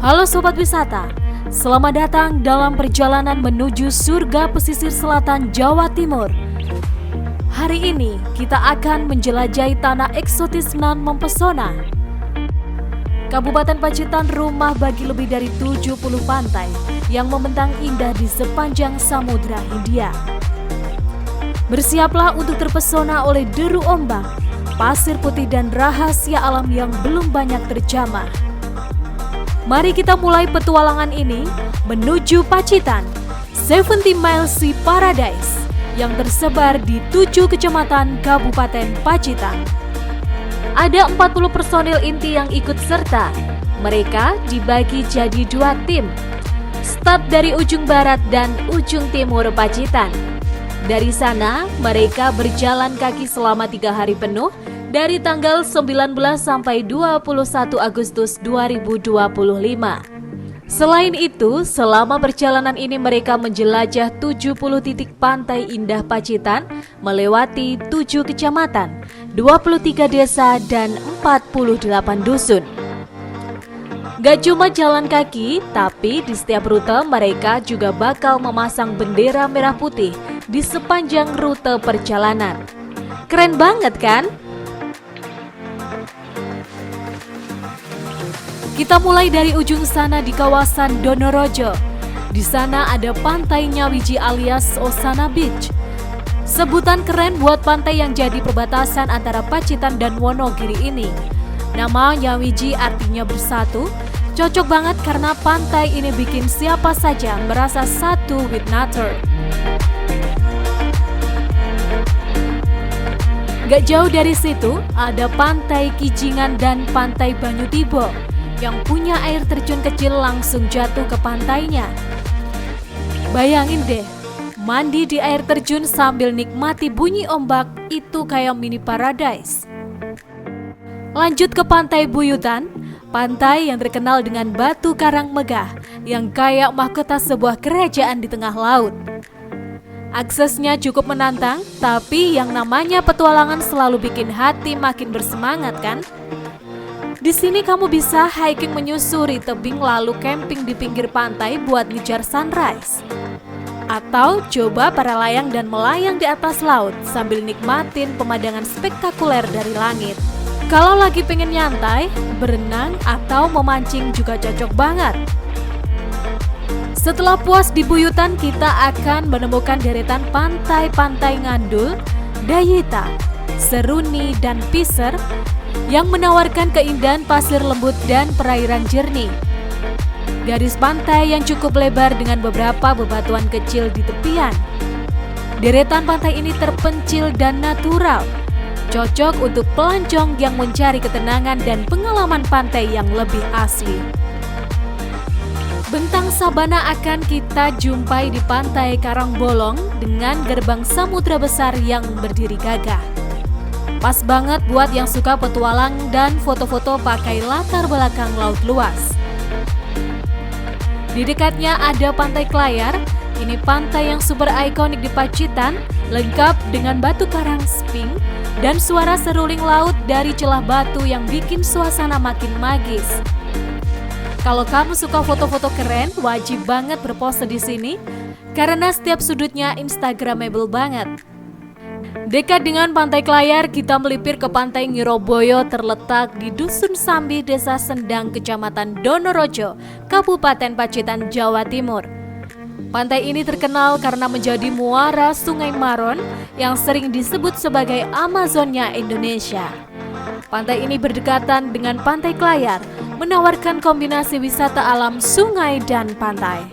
Halo Sobat Wisata, selamat datang dalam perjalanan menuju surga pesisir selatan Jawa Timur. Hari ini kita akan menjelajahi tanah eksotis nan mempesona. Kabupaten Pacitan rumah bagi lebih dari 70 pantai yang membentang indah di sepanjang Samudra Hindia. Bersiaplah untuk terpesona oleh deru ombak, pasir putih dan rahasia alam yang belum banyak terjamah. Mari kita mulai petualangan ini menuju Pacitan, 70 Miles Sea Paradise yang tersebar di 7 kecamatan Kabupaten Pacitan. Ada 40 personil inti yang ikut serta. Mereka dibagi jadi 2 tim. Start dari ujung barat dan ujung timur Pacitan. Dari sana, mereka berjalan kaki selama 3 hari penuh dari tanggal 19 sampai 21 Agustus 2025. Selain itu, selama perjalanan ini mereka menjelajah 70 titik pantai indah Pacitan, melewati 7 kecamatan, 23 desa, dan 48 dusun. Gak cuma jalan kaki, tapi di setiap rute mereka juga bakal memasang bendera merah putih di sepanjang rute perjalanan. Keren banget kan? Kita mulai dari ujung sana di kawasan Donorojo. Di sana ada Pantai Nyawiji alias Osana Beach. Sebutan keren buat pantai yang jadi perbatasan antara Pacitan dan Wonogiri ini. Nama Nyawiji artinya bersatu. Cocok banget karena pantai ini bikin siapa saja merasa satu with nature. Gak jauh dari situ ada Pantai Kijingan dan Pantai Banyutibo yang punya air terjun kecil langsung jatuh ke pantainya. Bayangin deh, mandi di air terjun sambil nikmati bunyi ombak, itu kayak mini paradise. Lanjut ke Pantai Buyutan, pantai yang terkenal dengan batu karang megah yang kayak mahkota sebuah kerajaan di tengah laut. Aksesnya cukup menantang, tapi yang namanya petualangan selalu bikin hati makin bersemangat kan? Di sini kamu bisa hiking menyusuri tebing lalu camping di pinggir pantai buat ngejar sunrise. Atau coba para layang dan melayang di atas laut sambil nikmatin pemandangan spektakuler dari langit. Kalau lagi pengen nyantai, berenang atau memancing juga cocok banget. Setelah puas di Buyutan, kita akan menemukan deretan pantai-pantai Ngandul, Dayita, Seruni, dan Piser yang menawarkan keindahan pasir lembut dan perairan jernih. Garis pantai yang cukup lebar dengan beberapa bebatuan kecil di tepian. Deretan pantai ini terpencil dan natural, cocok untuk pelancong yang mencari ketenangan dan pengalaman pantai yang lebih asli. Bentang Sabana akan kita jumpai di Pantai Karangbolong dengan gerbang samudra besar yang berdiri gagah. Pas banget buat yang suka petualang dan foto-foto pakai latar belakang laut luas. Di dekatnya ada Pantai Klayar. Ini pantai yang super ikonik di Pacitan, lengkap dengan batu karang sping dan suara seruling laut dari celah batu yang bikin suasana makin magis. Kalau kamu suka foto-foto keren, wajib banget berpose di sini karena setiap sudutnya instagramable banget. Dekat dengan Pantai Klayar, kita melipir ke Pantai Ngiroboyo terletak di Dusun Sambi, Desa Sendang, Kecamatan Donorojo, Kabupaten Pacitan, Jawa Timur. Pantai ini terkenal karena menjadi muara Sungai Maron yang sering disebut sebagai Amazonnya Indonesia. Pantai ini berdekatan dengan Pantai Klayar, menawarkan kombinasi wisata alam sungai dan pantai.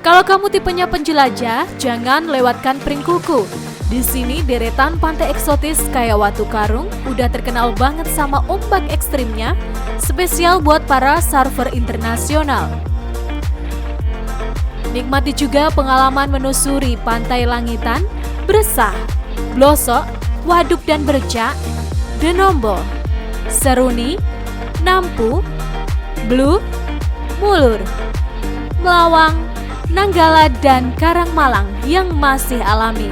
Kalau kamu tipenya penjelajah, jangan lewatkan Pringkuku. Di sini deretan pantai eksotis kayak Watu Karung udah terkenal banget sama ombak ekstrimnya, spesial buat para surfer internasional. Nikmati juga pengalaman menusuri Pantai Langitan, Bresah, Blosok, Waduk dan Bercak, Denombo, Seruni, Nampu, Blue, Mulur, Melawang, Nanggala, dan Karangmalang yang masih alami.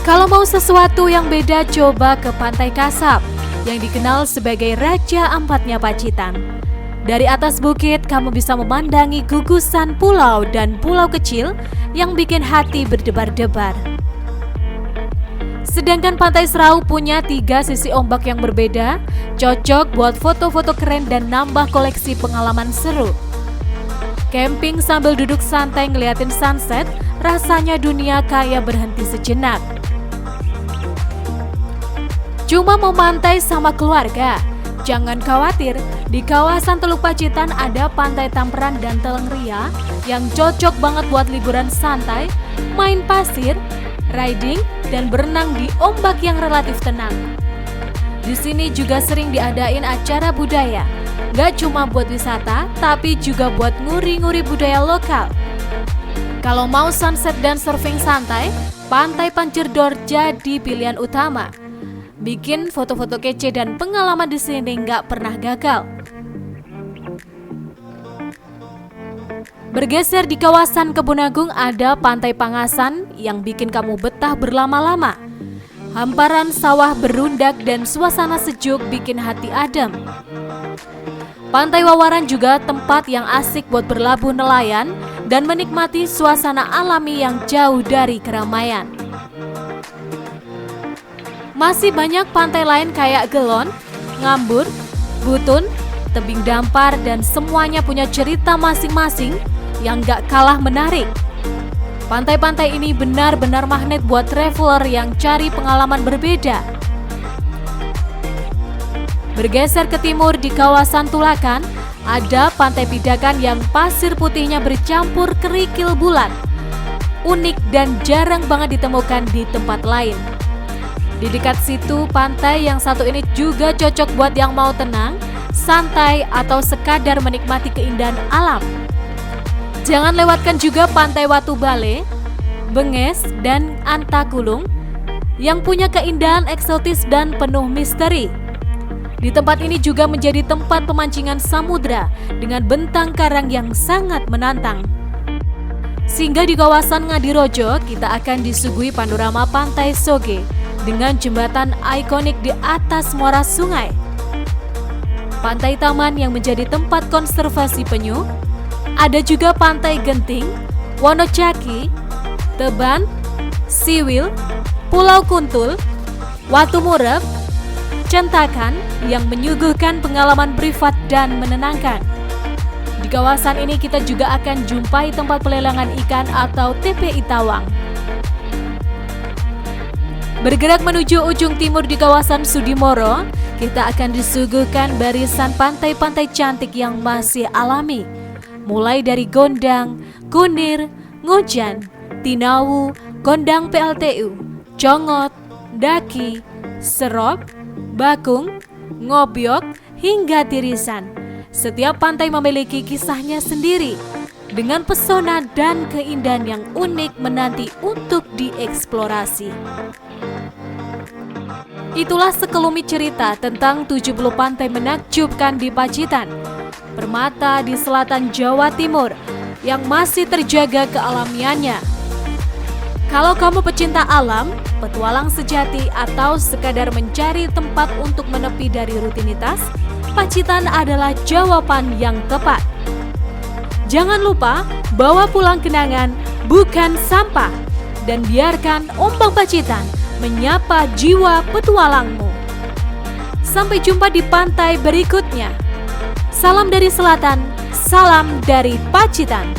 Kalau mau sesuatu yang beda, coba ke Pantai Kasab. yang dikenal sebagai Raja Ampatnya Pacitan. Dari atas bukit kamu bisa memandangi gugusan pulau dan pulau kecil yang bikin hati berdebar-debar. Sedangkan Pantai Serau punya 3 sisi ombak yang berbeda, cocok buat foto-foto keren dan nambah koleksi pengalaman seru. Camping sambil duduk santai ngeliatin sunset, rasanya dunia kayak berhenti sejenak. Cuma mau pantai sama keluarga? Jangan khawatir, di kawasan Teluk Pacitan ada Pantai Tamperan dan Teleng Ria yang cocok banget buat liburan santai, main pasir, riding, dan berenang di ombak yang relatif tenang. Di sini juga sering diadain acara budaya, gak cuma buat wisata, tapi juga buat nguri-nguri budaya lokal. Kalau mau sunset dan surfing santai, Pantai Panjerdor jadi pilihan utama. Bikin foto-foto kece dan pengalaman di sini nggak pernah gagal. Bergeser di kawasan Kebun Agung ada Pantai Pangasan yang bikin kamu betah berlama-lama. Hamparan sawah berundak dan suasana sejuk bikin hati adem. Pantai Wawaran juga tempat yang asik buat berlabuh nelayan dan menikmati suasana alami yang jauh dari keramaian. Masih banyak pantai lain kayak Gelon, Ngambur, Butun, Tebing Dampar, dan semuanya punya cerita masing-masing yang gak kalah menarik. Pantai-pantai ini benar-benar magnet buat traveler yang cari pengalaman berbeda. Bergeser ke timur di kawasan Tulakan, ada Pantai Pidakan yang pasir putihnya bercampur kerikil bulat. Unik dan jarang banget ditemukan di tempat lain. Di dekat situ, pantai yang satu ini juga cocok buat yang mau tenang, santai, atau sekadar menikmati keindahan alam. Jangan lewatkan juga Pantai Watu Bale, Benges, dan Antakulung yang punya keindahan eksotis dan penuh misteri. Di tempat ini juga menjadi tempat pemancingan samudra dengan bentang karang yang sangat menantang. Sehingga di kawasan Ngadirojo kita akan disuguhi panorama Pantai Soge dengan jembatan ikonik di atas muara sungai. Pantai Taman yang menjadi tempat konservasi penyu. Ada juga Pantai Genting, Wonocaki, Teban, Siwil, Pulau Kuntul, Watu Murep, Centakan yang menyuguhkan pengalaman privat dan menenangkan. Di kawasan ini kita juga akan jumpai tempat pelelangan ikan atau TPI Tawang. Bergerak menuju ujung timur di kawasan Sudimoro, kita akan disuguhkan barisan pantai-pantai cantik yang masih alami. Mulai dari Gondang, Kunir, Ngojan, Tinawu, Gondang PLTU, Congot, Daki, Serok, Bakung, Ngobyok, hingga Tirisan. Setiap pantai memiliki kisahnya sendiri, dengan pesona dan keindahan yang unik menanti untuk dieksplorasi. Itulah sekelumit cerita tentang 70 pantai menakjubkan di Pacitan, permata di selatan Jawa Timur yang masih terjaga kealamiannya. Kalau kamu pecinta alam, petualang sejati, atau sekadar mencari tempat untuk menepi dari rutinitas, Pacitan adalah jawaban yang tepat. Jangan lupa bawa pulang kenangan, bukan sampah, dan biarkan ombak Pacitan menyapa jiwa petualangmu. Sampai jumpa di pantai berikutnya. Salam dari selatan, salam dari Pacitan.